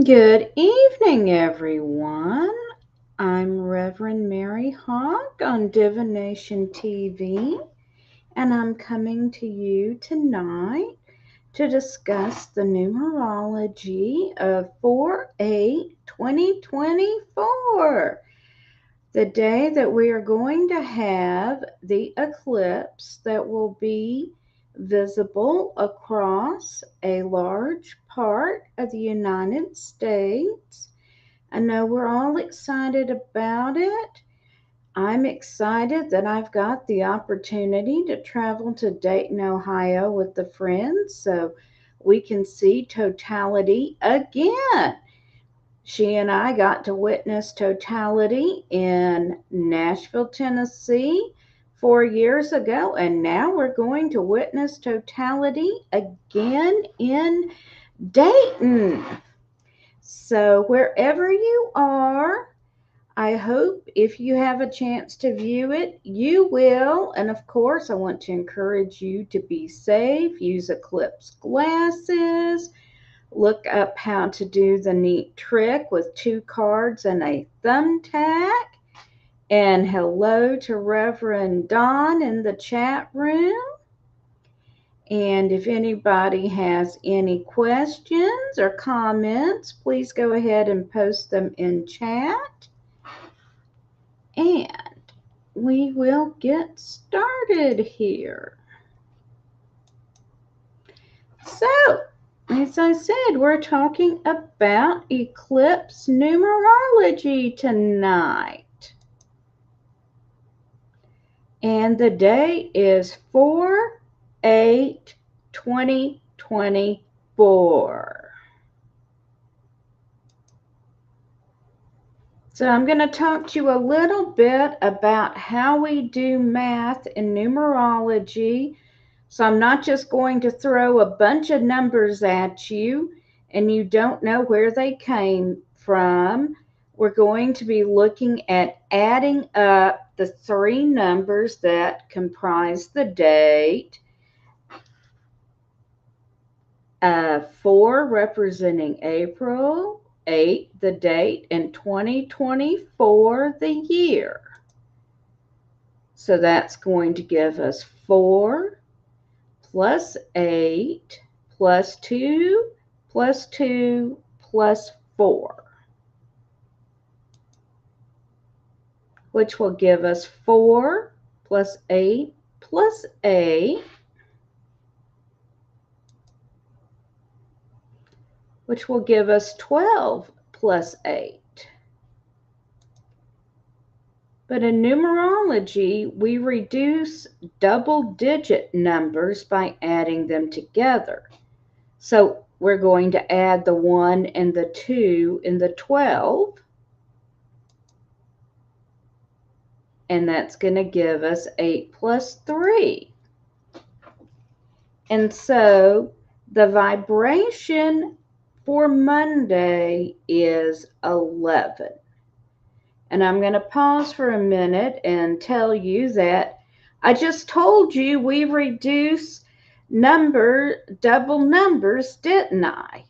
Good evening, everyone. I'm Reverend Mary Hawk on Divination TV, and I'm coming to you tonight to discuss the numerology of 4/8/2024, the day that we are going to have the eclipse that will be visible across a large part of the United States. I know we're all excited about it. I'm excited that I've got the opportunity to travel to Dayton, Ohio with the friends so we can see totality again. She and I got to witness totality in Nashville, Tennessee 4 years ago, and now we're going to witness totality again in Dayton. So, wherever you are, I hope if you have a chance to view it, you will. And of course, I want to encourage you to be safe, use Eclipse glasses, look up how to do the neat trick with 2 cards and a thumbtack. And hello to Reverend Don in the chat room. And if anybody has any questions or comments, please go ahead and post them in chat. And we will get started here. So, as I said, we're talking about eclipse numerology tonight. And the day is 4/8/2024. So I'm going to talk to you a little bit about how we do math in numerology. So I'm not just going to throw a bunch of numbers at you and you don't know where they came from. We're going to be looking at adding up the 3 numbers that comprise the date. 4 representing April, 8 the date, and 2024 the year. So that's going to give us 4 plus 8 plus 2 plus 2 plus 4, which will give us 4 plus 8 plus 8, which will give us 12 plus 8. But in numerology, we reduce double-digit numbers by adding them together. So we're going to add the 1 and the 2 in the 12, and that's going to give us 8 plus 3. And so the vibration for Monday is 11. And I'm going to pause for a minute and tell you that I just told you we reduce double numbers, didn't I?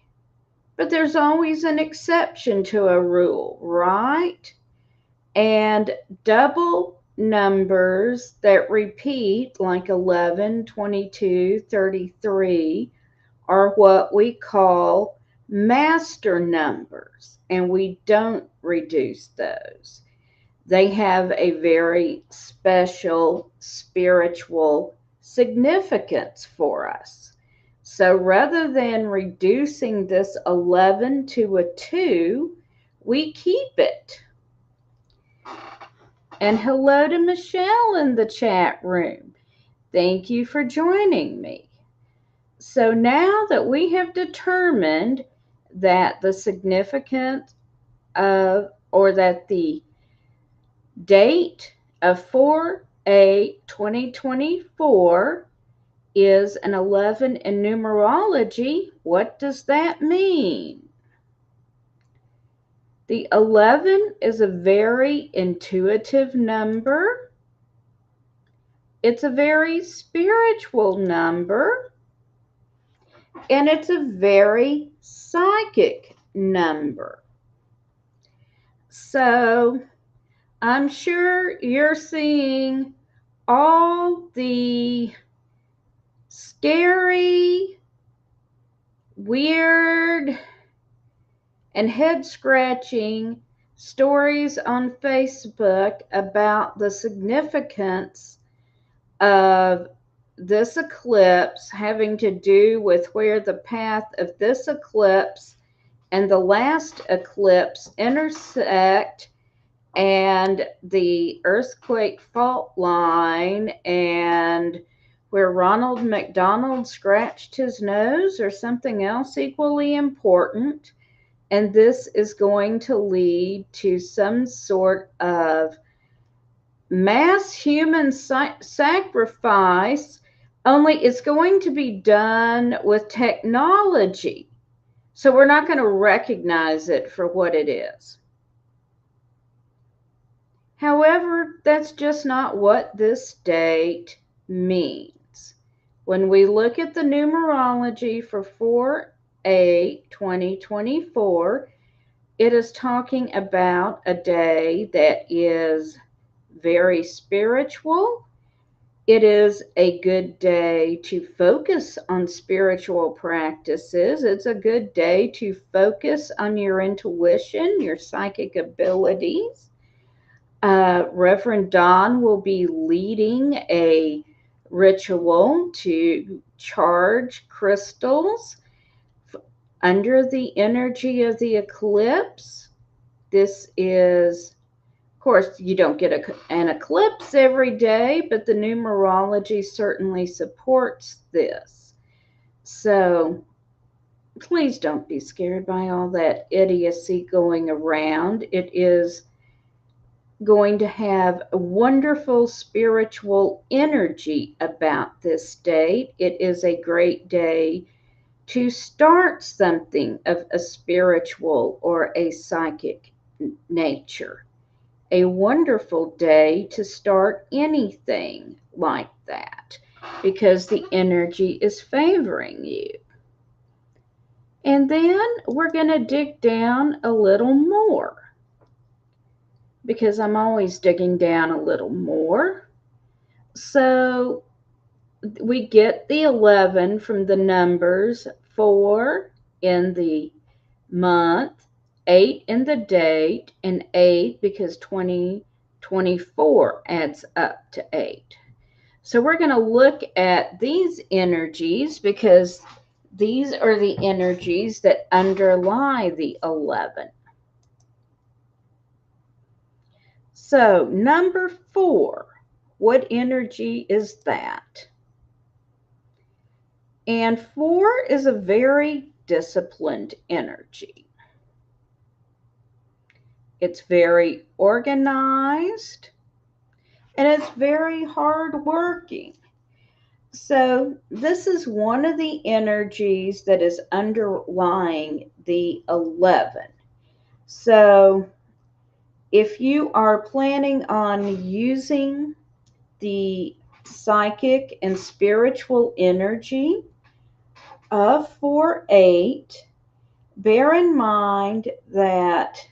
But there's always an exception to a rule, right? And double numbers that repeat, like 11, 22, 33, are what we call master numbers, and we don't reduce those. They have a very special spiritual significance for us. So rather than reducing this 11 to a 2, we keep it. And hello to Michelle in the chat room. Thank you for joining me. So now that we have determined that the significance of, or that the date of 4/8/2024 is an 11 in numerology, what does that mean? The 11 is a very intuitive number. It's a very spiritual number. And it's a very psychic number. So I'm sure you're seeing all the scary, weird, and head scratching stories on Facebook about the significance of this eclipse having to do with where the path of this eclipse and the last eclipse intersect, and the earthquake fault line, and where Ronald McDonald scratched his nose, or something else equally important. And this is going to lead to some sort of mass human sacrifice, only it's going to be done with technology. So we're not going to recognize it for what it is. However, that's just not what this date means. When we look at the numerology for 4/8/2024, it is talking about a day that is very spiritual. It is a good day to focus on spiritual practices. It's a good day to focus on your intuition, your psychic abilities. Reverend Don will be leading a ritual to charge crystals under the energy of the eclipse. This is, of course, you don't get an eclipse every day, but the numerology certainly supports this. So please don't be scared by all that idiocy going around. It is going to have a wonderful spiritual energy about this date. It is a great day to start something of a spiritual or a psychic nature. A wonderful day to start anything like that because the energy is favoring you. And then we're going to dig down a little more, because I'm always digging down a little more. So we get the 11 from the numbers 4 in the month, 8 in the date, and 8 because 2024 adds up to 8. So we're going to look at these energies because these are the energies that underlie the 11. So number 4, what energy is that? And 4 is a very disciplined energy. It's very organized and it's very hardworking. So this is one of the energies that is underlying the 11. So if you are planning on using the psychic and spiritual energy of 4/8, bear in mind that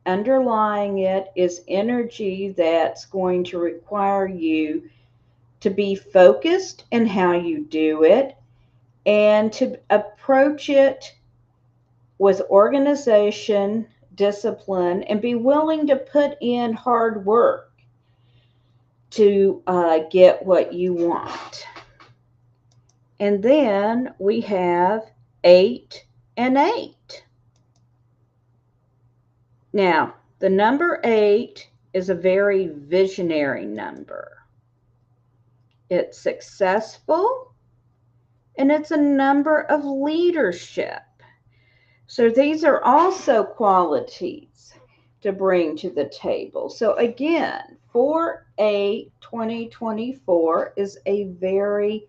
underlying it is energy that's going to require you to be focused in how you do it and to approach it with organization, discipline, and be willing to put in hard work to get what you want. And then we have 8 and 8. Now, the number 8 is a very visionary number. It's successful, and it's a number of leadership. So these are also qualities to bring to the table. So again, 4/8/2024 is a very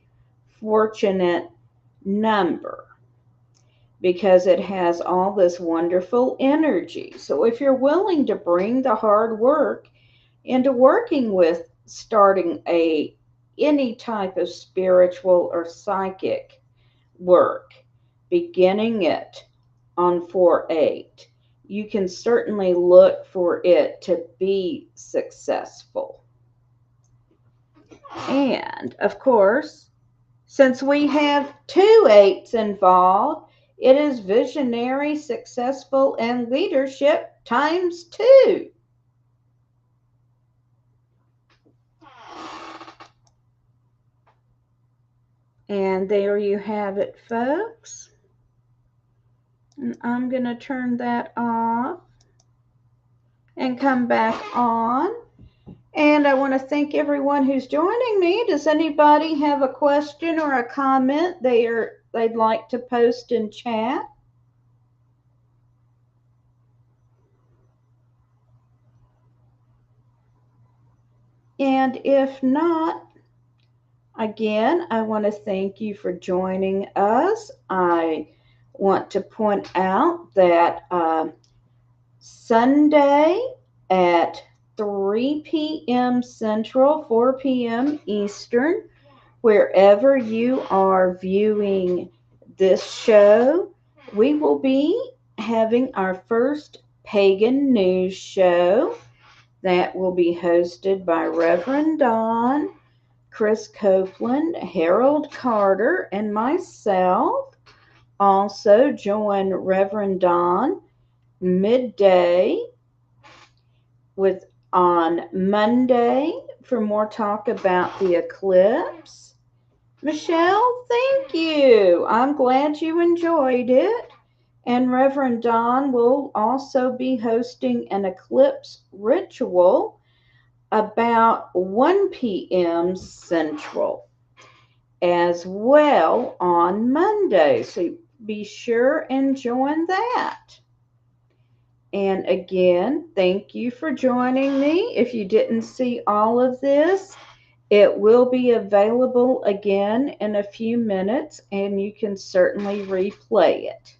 fortunate number because it has all this wonderful energy. So if you're willing to bring the hard work into working with starting any type of spiritual or psychic work, beginning it on 4/8. You can certainly look for it to be successful. And of course, since we have 2 8s involved, it is visionary, successful, and leadership times 2. And there you have it, folks. And I'm going to turn that off and come back on. And I want to thank everyone who's joining me. Does anybody have a question or a comment they'd like to post in chat? And if not, again, I want to thank you for joining us. I want to point out that Sunday at 3 p.m. Central, 4 p.m. Eastern, wherever you are viewing this show, we will be having our first pagan news show that will be hosted by Reverend Don, Chris Copeland, Harold Carter, and myself. Also join Reverend Don midday on Monday for more talk about the eclipse. Michelle, thank you. I'm glad you enjoyed it. And Reverend Don will also be hosting an eclipse ritual about 1 p.m. Central as well on Monday. So be sure and join that. And again, thank you for joining me. If you didn't see all of this, it will be available again in a few minutes, and you can certainly replay it.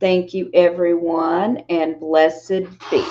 Thank you, everyone, and blessed be.